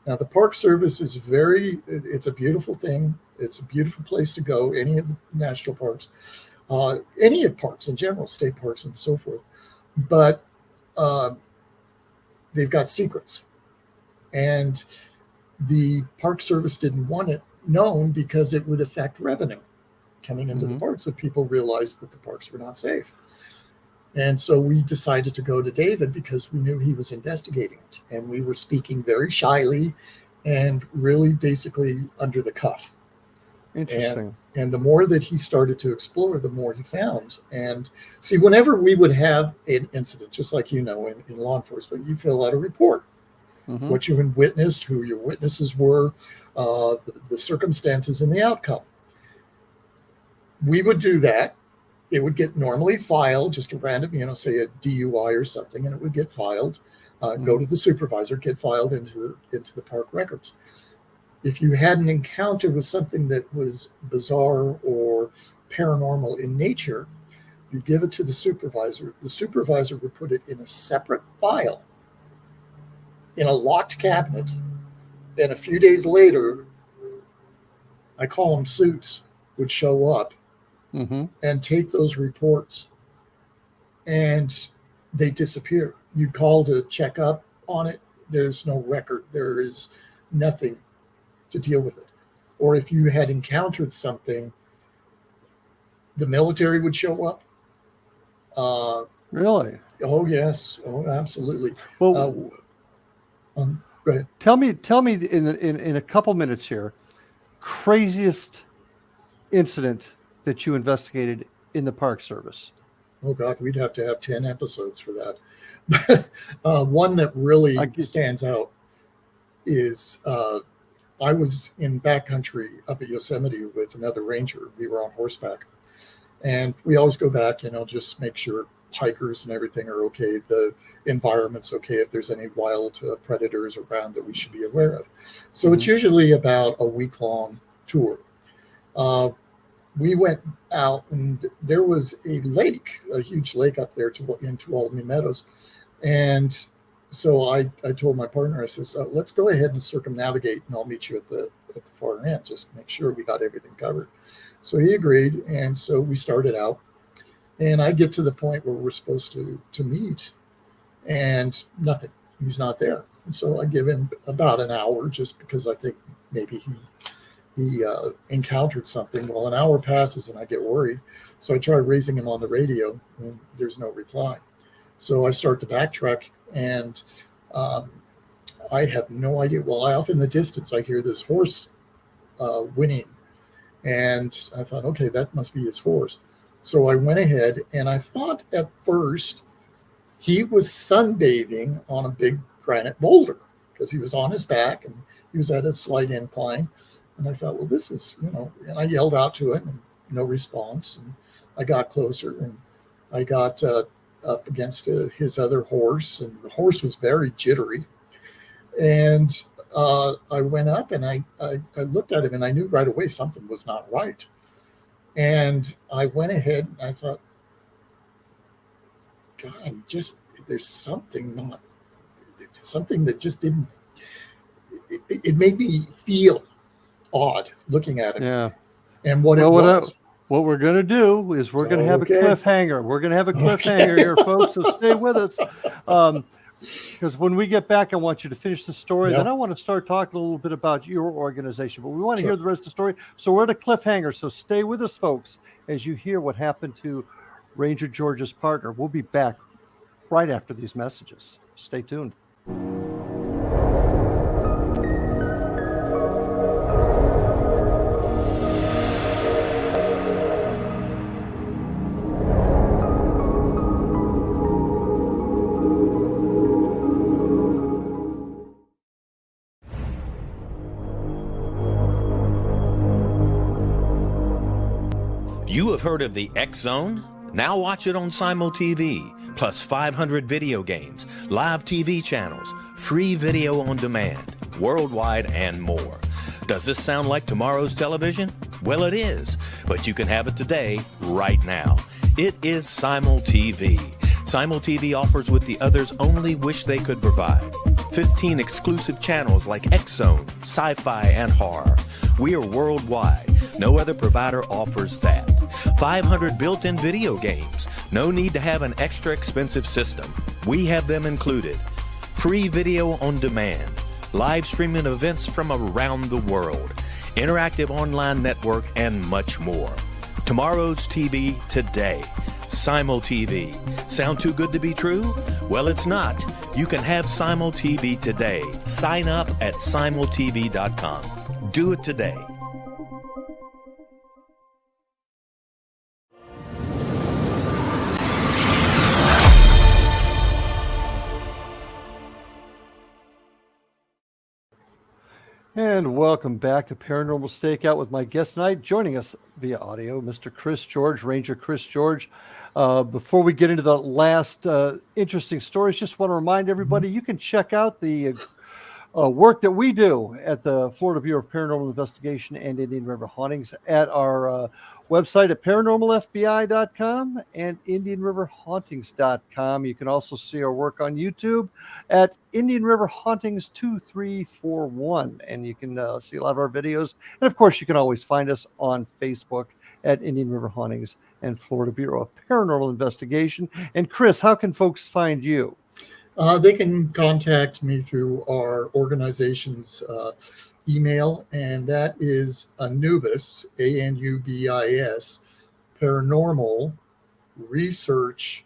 Speaker 3: Now, the Park Service is it's a beautiful thing. It's a beautiful place to go, any of the national parks, any of parks in general, state parks and so forth. But they've got secrets. And the Park Service didn't want it known because it would affect revenue coming into the parks, if people realized that the parks were not safe. And so we decided to go to David because we knew he was investigating it. And we were speaking very shyly and really basically under the cuff.
Speaker 2: Interesting.
Speaker 3: And the more that he started to explore, the more he found. And see, whenever we would have an incident, just like in law enforcement, you fill out a report. What you witnessed, who your witnesses were, the circumstances and the outcome. We would do that. It would get normally filed, just a random, say a DUI or something, and it would get filed, go to the supervisor, get filed into the park records. If you had an encounter with something that was bizarre or paranormal in nature, you give it to the supervisor. The supervisor would put it in a separate file in a locked cabinet. Then a few days later, I call them suits, would show up and take those reports, and they disappear. You call to check up on it. There's no record. There is nothing to deal with it. Or if you had encountered something, the military would show up.
Speaker 2: Really?
Speaker 3: Oh, yes. Oh, absolutely.
Speaker 2: Well,
Speaker 3: go ahead.
Speaker 2: Tell me in a couple minutes here, craziest incident that you investigated in the Park Service.
Speaker 3: Oh God, we'd have to have 10 episodes for that. One that really stands out is I was in backcountry up at Yosemite with another ranger. We were on horseback, and we always go back, just make sure hikers and everything are okay, the environment's okay, if there's any wild predators around that we should be aware of. So it's usually about a week-long tour. We went out, and there was a lake, a huge lake up there in Tuolumne Meadows. And so I told my partner, I says, let's go ahead and circumnavigate, and I'll meet you at the far end, just to make sure we got everything covered. So he agreed, and so we started out. And I get to the point where we're supposed to meet, and nothing. He's not there. And so I give him about an hour, just because I think maybe he encountered something. Well, an hour passes, and I get worried. So I try raising him on the radio, and there's no reply. So I start to backtrack, and I have no idea. Well, off in the distance, I hear this horse whinnying, and I thought, okay, that must be his horse. So I went ahead, and I thought at first he was sunbathing on a big granite boulder, because he was on his back and he was at a slight incline. And I thought, well, this is, and I yelled out to him, and no response. And I got closer, and I got up against his other horse, and the horse was very jittery. And I went up, and I looked at him, and I knew right away something was not right. And I went ahead, and I thought, God, there's something that just didn't, it made me feel odd looking at it.
Speaker 2: Yeah.
Speaker 3: And what
Speaker 2: what we're going to do is we're going to have a cliffhanger. We're going to have a cliffhanger here, folks. So stay with us. Because when we get back, I want you to finish the story. Then I want to start talking a little bit about your organization, but we want to hear the rest of the story. So we're at a cliffhanger. So stay with us, folks, as you hear what happened to Ranger George's partner. We'll be back right after these messages. Stay tuned.
Speaker 7: You have heard of the X Zone? Now watch it on Simul TV, plus 500 video games, live TV channels, free video on demand, worldwide, and more. Does this sound like tomorrow's television? Well, it is, but you can have it today, right now. It is Simul TV. Simul TV offers what the others only wish they could provide. 15 exclusive channels like X Zone, sci-fi, and horror. We are worldwide. No other provider offers that. 500 built-in video games. No need to have an extra expensive system. We have them included. Free video on demand. Live streaming events from around the world. Interactive online network, and much more. Tomorrow's TV today. Simul TV. Sound too good to be true? Well, it's not. You can have Simul TV today. Sign up at simultv.com. Do it today.
Speaker 2: And welcome back to Paranormal Stakeout with my guest tonight, joining us via audio, Mr. Chris George, Ranger Chris George. Before we get into the last interesting stories, just want to remind everybody you can check out the work that we do at the Florida Bureau of Paranormal Investigation and Indian River Hauntings at our website at paranormalfbi.com and indianriverhauntings.com. You can also see our work on YouTube at Indian River Hauntings 2341, and you can see a lot of our videos. And of course, you can always find us on Facebook at Indian River Hauntings and Florida Bureau of Paranormal Investigation. And Chris, how can folks find you?
Speaker 3: They can contact me through our organization's email, and that is Anubis, ANUBIS, Paranormal Research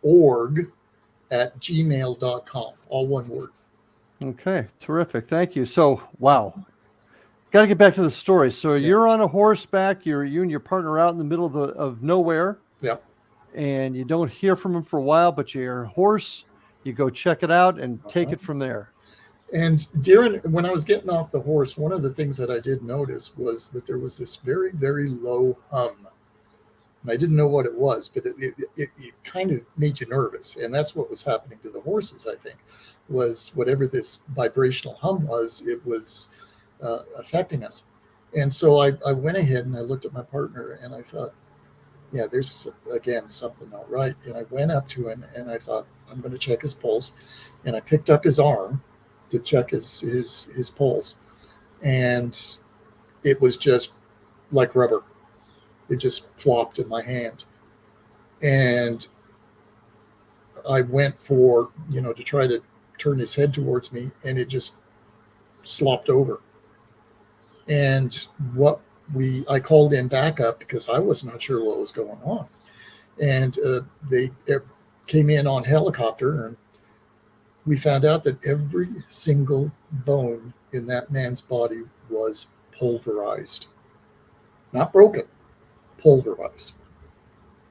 Speaker 3: Org at gmail.com, all one word.
Speaker 2: Okay, terrific. Thank you. So, wow. Got to get back to the story. So you're on a horseback, you and your partner out in the middle of nowhere.
Speaker 3: Yep.
Speaker 2: And you don't hear from him for a while, but your horse, you go check it out and take it from there.
Speaker 3: And when I was getting off the horse, one of the things that I did notice was that there was this very, very low hum. And I didn't know what it was, but it kind of made you nervous. And that's what was happening to the horses, I think, was whatever this vibrational hum was, it was affecting us. And so I went ahead and I looked at my partner and I thought, yeah, there's, again, something not right. And I went up to him and I thought, I'm going to check his pulse. And I picked up his arm to check his pulse, and it was just like rubber. It just flopped in my hand, and I went for to try to turn his head towards me, and it just slopped over. And I called in backup because I was not sure what was going on, and they came in on helicopter, and we found out that every single bone in that man's body was pulverized. Not broken, pulverized.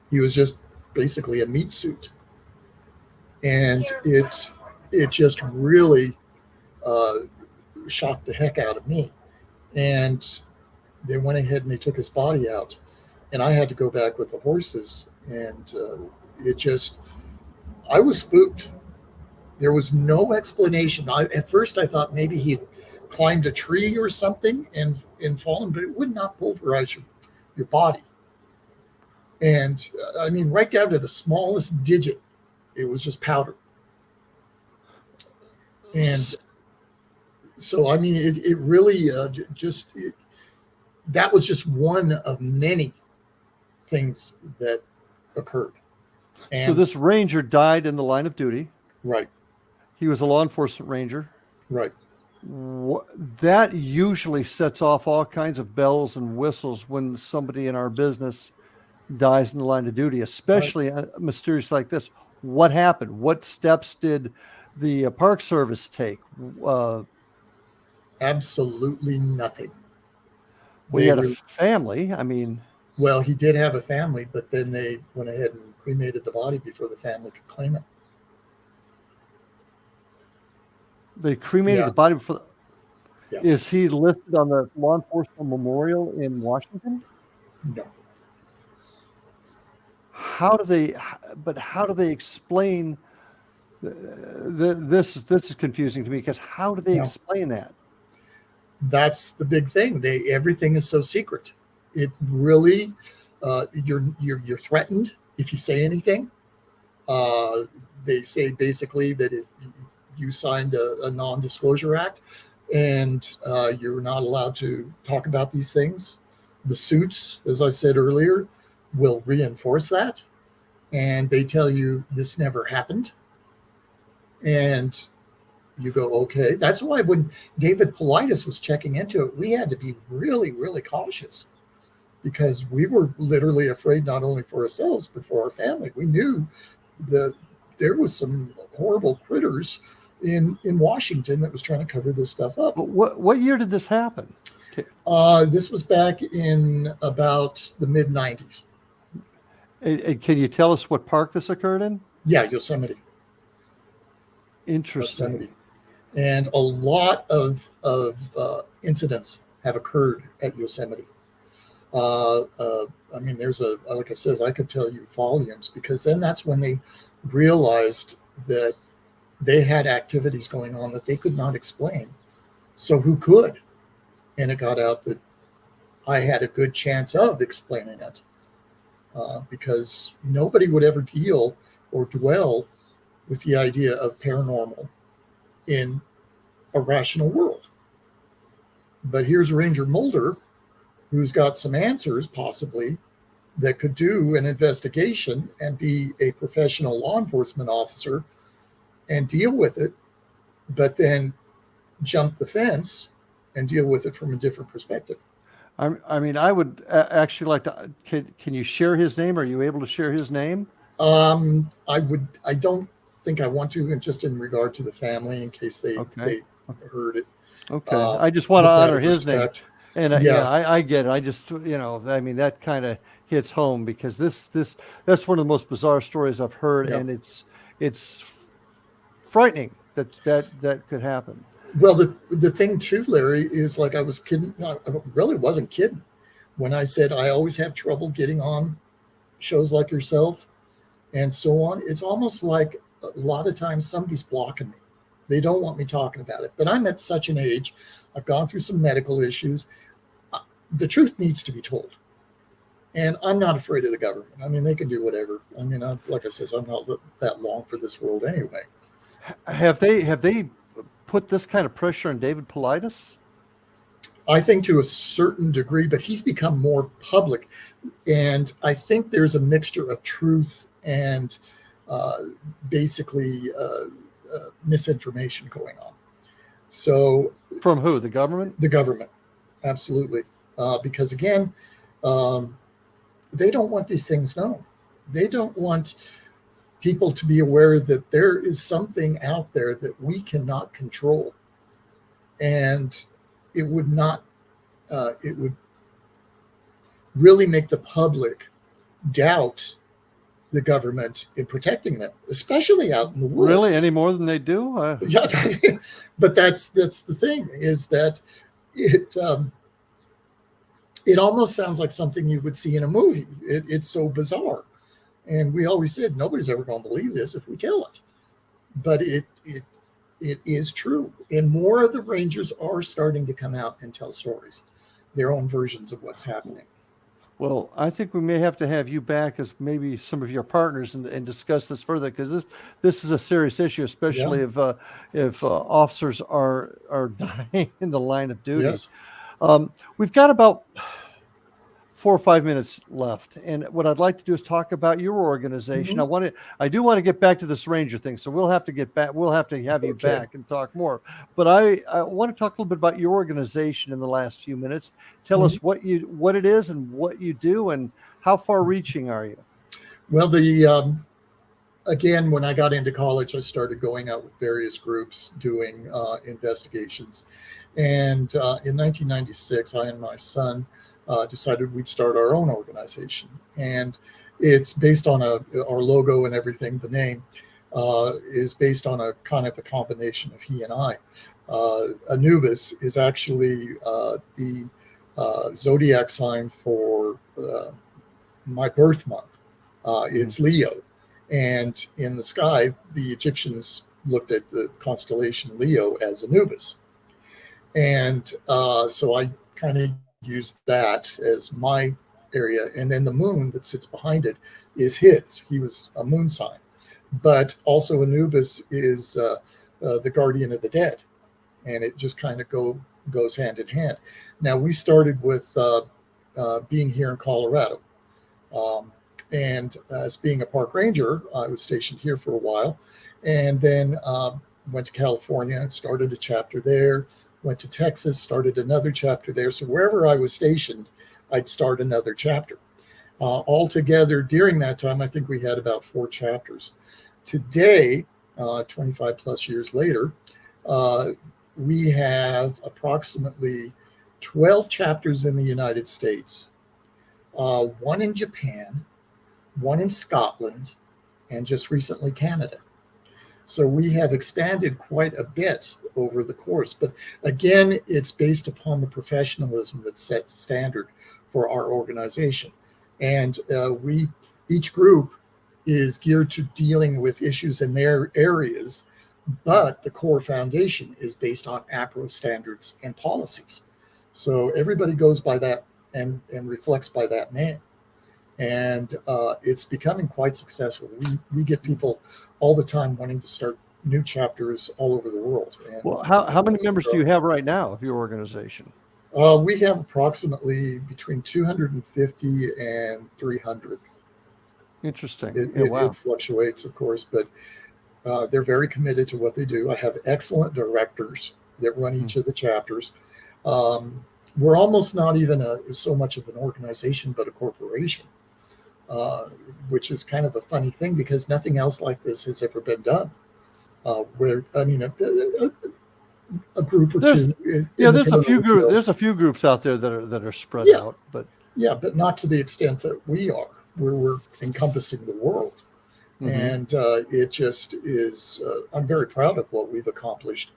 Speaker 3: He was just basically a meat suit. And it just really shocked the heck out of me. And they went ahead and they took his body out. And I had to go back with the horses. And I was spooked. There was no explanation. At first, I thought maybe he climbed a tree or something and fallen, but it would not pulverize your body. And I mean, right down to the smallest digit, it was just powder. And so, I mean, it really that was just one of many things that occurred. And
Speaker 2: so this ranger died in the line of duty.
Speaker 3: Right.
Speaker 2: He was a law enforcement ranger.
Speaker 3: Right.
Speaker 2: That usually sets off all kinds of bells and whistles when somebody in our business dies in the line of duty, especially mysterious like this. what happened? What steps did the Park Service take?
Speaker 3: Absolutely nothing.
Speaker 2: We had a family. I mean,
Speaker 3: well, he did have a family, but then they went ahead and cremated the body before the family could claim it.
Speaker 2: they cremated the body before. Yeah. Is he listed on the law enforcement memorial in Washington?
Speaker 3: No.
Speaker 2: How do they explain this? This is confusing to me, because how do they explain that?
Speaker 3: That's the big thing. Everything is so secret. It really, you're threatened if you say anything. They say basically that if you signed a non-disclosure act, and you're not allowed to talk about these things. The suits, as I said earlier, will reinforce that, and they tell you this never happened. And you go, okay. That's why when David Paulides was checking into it, we had to be really, really cautious, because we were literally afraid not only for ourselves, but for our family. We knew that there was some horrible critters in Washington that was trying to cover this stuff up.
Speaker 2: But what year did this happen?
Speaker 3: This was back in about the mid-90s.
Speaker 2: Can you tell us what park this occurred in?
Speaker 3: Yeah, Yosemite.
Speaker 2: Interesting.
Speaker 3: Yosemite. And a lot of incidents have occurred at Yosemite. I mean, there's like I said, I could tell you volumes, because then that's when they realized that they had activities going on that they could not explain. So who could? And it got out that I had a good chance of explaining it, because nobody would ever deal or dwell with the idea of paranormal in a rational world. But here's Ranger Mulder, who's got some answers possibly that could do an investigation and be a professional law enforcement officer and deal with it, but then jump the fence and deal with it from a different perspective.
Speaker 2: I mean, I would actually like to. Can you share his name? Are you able to share his name?
Speaker 3: I would. I don't think I want to, and just in regard to the family, in case they heard it.
Speaker 2: Okay. I just want to honor his name. And I get it. I just, I mean, that kind of hits home, because that's one of the most bizarre stories I've heard, and it's frightening that could happen.
Speaker 3: Well, the thing too, Larry, is like I was kidding. I really wasn't kidding when I said I always have trouble getting on shows like yourself and so on. It's almost like a lot of times somebody's blocking me. They don't want me talking about it. But I'm at such an age. I've gone through some medical issues. The truth needs to be told. And I'm not afraid of the government. I mean, they can do whatever. I mean, like I said, I'm not that long for this world anyway.
Speaker 2: Have they put this kind of pressure on David Paulides?
Speaker 3: I think to a certain degree, but he's become more public. And I think there's a mixture of truth and basically misinformation going on. So
Speaker 2: from who? The government?
Speaker 3: The government. Absolutely. Because again, they don't want these things known. They don't want people to be aware that there is something out there that we cannot control. And it would not, it would really make the public doubt the government in protecting them, especially out in the woods.
Speaker 2: Really? Any more than they do?
Speaker 3: Yeah, but that's the thing, is that it almost sounds like something you would see in a movie. It's so bizarre. And we always said, nobody's ever going to believe this if we tell it. But it is true. And more of the Rangers are starting to come out and tell stories, their own versions of what's happening.
Speaker 2: Well, I think we may have to have you back as maybe some of your partners and discuss this further, because this is a serious issue, especially if officers are dying in the line of duty.
Speaker 3: Yes.
Speaker 2: We've got about 4 or 5 minutes left, and what I'd like to do is talk about your organization.
Speaker 3: Mm-hmm.
Speaker 2: I do want to get back to this Ranger thing, so we'll have to get back. We'll have to have you back and talk more. But I want to talk a little bit about your organization in the last few minutes. Tell us what it is and what you do, and how far-reaching are you?
Speaker 3: Well, again, when I got into college, I started going out with various groups doing investigations. And in 1996, I and my son decided we'd start our own organization. And it's based on our logo and everything. The name is based on a kind of a combination of he and I. Anubis is actually the zodiac sign for my birth month. It's Leo. And in the sky, the Egyptians looked at the constellation Leo as Anubis. And so I kind of used that as my area. And then the moon that sits behind it is his. He was a moon sign. But also Anubis is the guardian of the dead. And it just kind of goes hand in hand. Now, we started with being here in Colorado. And as being a park ranger, I was stationed here for a while, and then went to California and started a chapter there, went to Texas, started another chapter there. So wherever I was stationed, I'd start another chapter. Altogether, during that time, I think we had about 4 chapters. Today, 25 plus years later, we have approximately 12 chapters in the United States, 1 in Japan, 1 in Scotland, and just recently Canada. So we have expanded quite a bit over the course. But again, it's based upon the professionalism that sets standard for our organization. And each group is geared to dealing with issues in their areas, but the core foundation is based on APRO standards and policies. So everybody goes by that and reflects by that name. And it's becoming quite successful. We get people all the time wanting to start new chapters all over the world. And
Speaker 2: well, how many members do you have right now of your organization?
Speaker 3: We have approximately between 250 and 300.
Speaker 2: Interesting.
Speaker 3: It fluctuates, of course, but they're very committed to what they do. I have excellent directors that run each of the chapters. We're almost not even so much of an organization, but a corporation, which is kind of a funny thing because nothing else like this has ever been done. Where I mean, a group or two.
Speaker 2: There's a few groups out there that are spread out, but
Speaker 3: not to the extent that we are, where we're encompassing the world. And it just is. I'm very proud of what we've accomplished.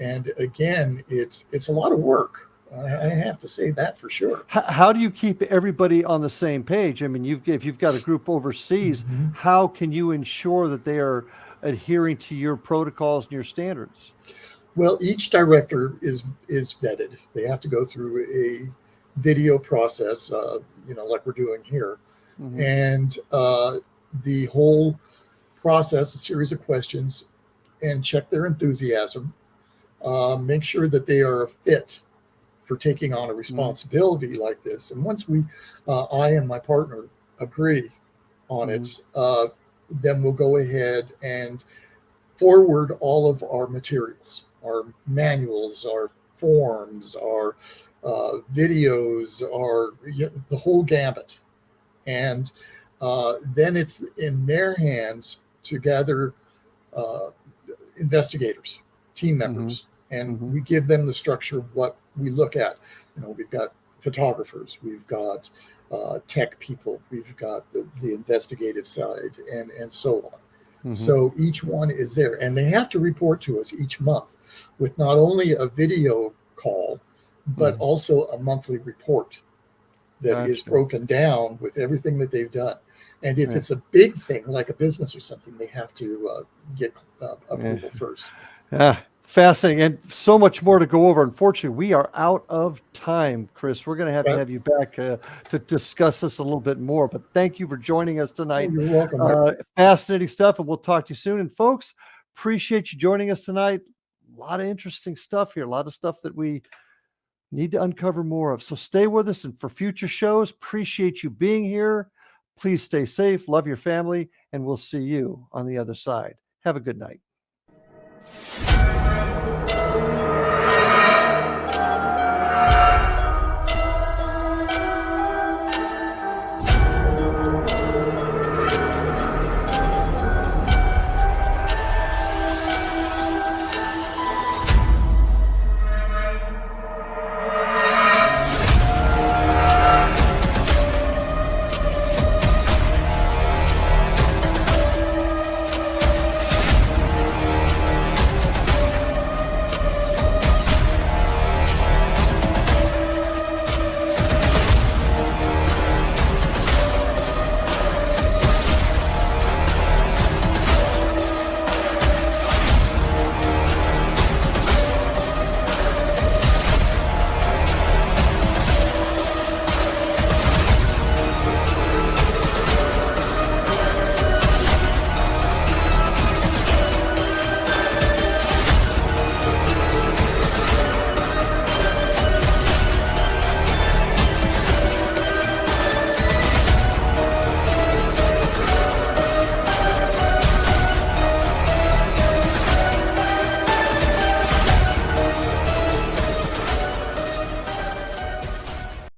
Speaker 3: And again, it's a lot of work. I have to say that for sure.
Speaker 2: How do you keep everybody on the same page? I mean, if you've got a group overseas, how can you ensure that they are adhering to your protocols and your standards?
Speaker 3: Well, each director is vetted. They have to go through a video process, like we're doing here. And the whole process, a series of questions, and check their enthusiasm. Make sure that they are fit for taking on a responsibility like this. And once I and my partner agree on it, then we'll go ahead and forward all of our materials, our manuals, our forms, our videos, the whole gambit. And then it's in their hands to gather investigators, team members, and we give them the structure of what we look at. We've got photographers, we've got tech people, we've got the investigative side, and so on. So each one is there, and they have to report to us each month with not only a video call, but also a monthly report that is broken down with everything that they've done. And if it's a big thing like a business or something, they have to get approval first.
Speaker 2: Yeah, fascinating, and so much more to go over. Unfortunately, we are out of time, Chris. We're going to have you back to discuss this a little bit more. But thank you for joining us tonight.
Speaker 3: You're welcome.
Speaker 2: Fascinating stuff, and we'll talk to you soon. And folks, appreciate you joining us tonight. A lot of interesting stuff here. A lot of stuff that we need to uncover more of. So stay with us, and for future shows, appreciate you being here. Please stay safe, love your family, and we'll see you on the other side. Have a good night.